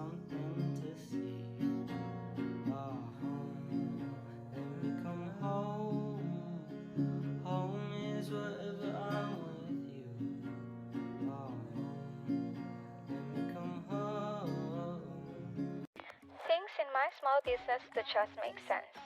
something to see. Home, let me come home. Home is wherever I'm with you. Home, let me come home. Things in my small business that just make sense.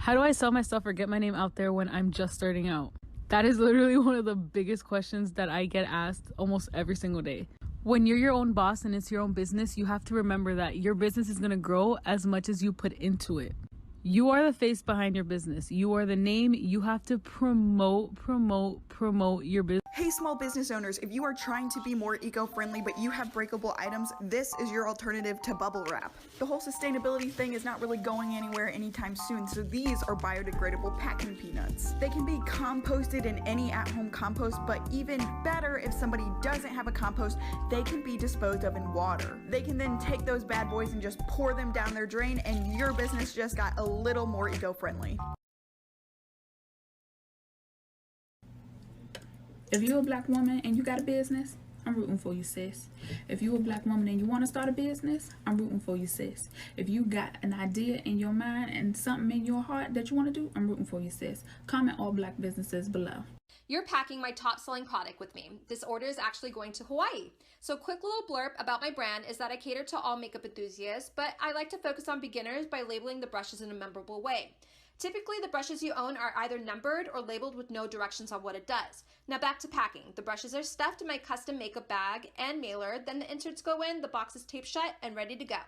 How do I sell my stuff or get my name out there when I'm just starting out? That is literally one of the biggest questions that I get asked almost every single day. When you're your own boss and it's your own business, you have to remember that your business is going to grow as much as you put into it. You are the face behind your business. You are the name. You have to promote your business. Hey small business owners, if you are trying to be more eco-friendly but you have breakable items, this is your alternative to bubble wrap. The whole sustainability thing is not really going anywhere anytime soon, so these are biodegradable packing peanuts. They can be composted in any at-home compost, but even better, if somebody doesn't have a compost, they can be disposed of in water. They can then take those bad boys and just pour them down their drain, and your business just got a little more eco-friendly. If you're a black woman and you got a business, I'm rooting for you, sis. If you're a black woman and you want to start a business, I'm rooting for you, sis. If you got an idea in your mind and something in your heart that you want to do, I'm rooting for you, sis. Comment all black businesses below. You're packing my top selling product with me. This order is actually going to Hawaii. So quick little blurb about my brand is that I cater to all makeup enthusiasts, but I like to focus on beginners by labeling the brushes in a memorable way. Typically, the brushes you own are either numbered or labeled with no directions on what it does. Now back to packing. The brushes are stuffed in my custom makeup bag and mailer, then the inserts go in, the box is taped shut and ready to go.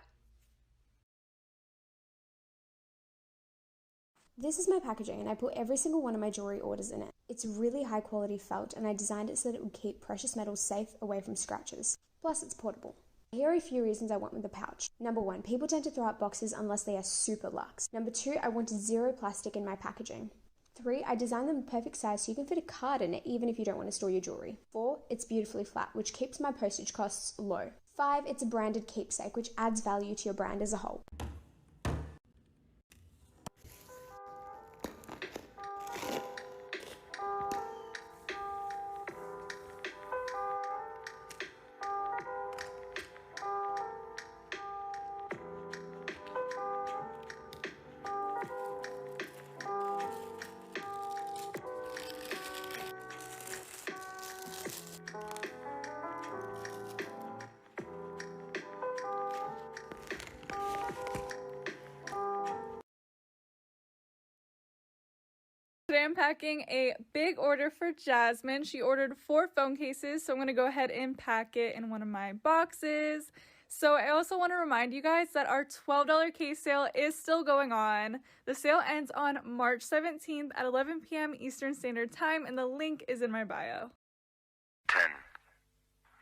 This is my packaging and I put every single one of my jewelry orders in it. It's really high quality felt and I designed it so that it would keep precious metals safe away from scratches. Plus it's portable. Here are a few reasons I went with the pouch. Number 1, people tend to throw out boxes unless they are super luxe. Number 2, I wanted zero plastic in my packaging. 3, I designed them the perfect size so you can fit a card in it even if you don't want to store your jewelry. 4, it's beautifully flat, which keeps my postage costs low. 5, it's a branded keepsake, which adds value to your brand as a whole. Today I'm packing a big order for Jasmine. She ordered 4 phone cases, so I'm going to go ahead and pack it in one of my boxes. So I also want to remind you guys that our $12 case sale is still going on. The sale ends on March 17th at 11 p.m. Eastern Standard Time, and the link is in my bio. 10,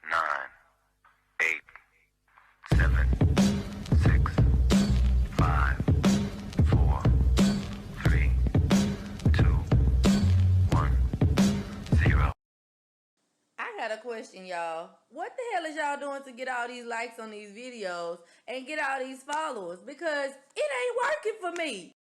9, 8, 7, 6, 5, 4, 3, 2, 1, 0. I got a question, y'all. What the hell is y'all doing to get all these likes on these videos and get all these followers? Because it ain't working for me.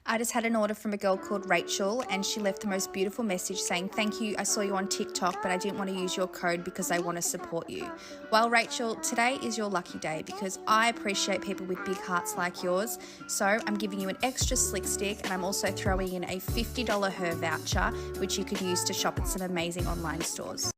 I just had an order from a girl called Rachel, and she left the most beautiful message saying, "Thank you, I saw you on TikTok, but I didn't want to use your code because I want to support you." Well, Rachel, today is your lucky day because I appreciate people with big hearts like yours. So I'm giving you an extra slick stick, and I'm also throwing in a $50 Her voucher, which you could use to shop at some amazing online stores.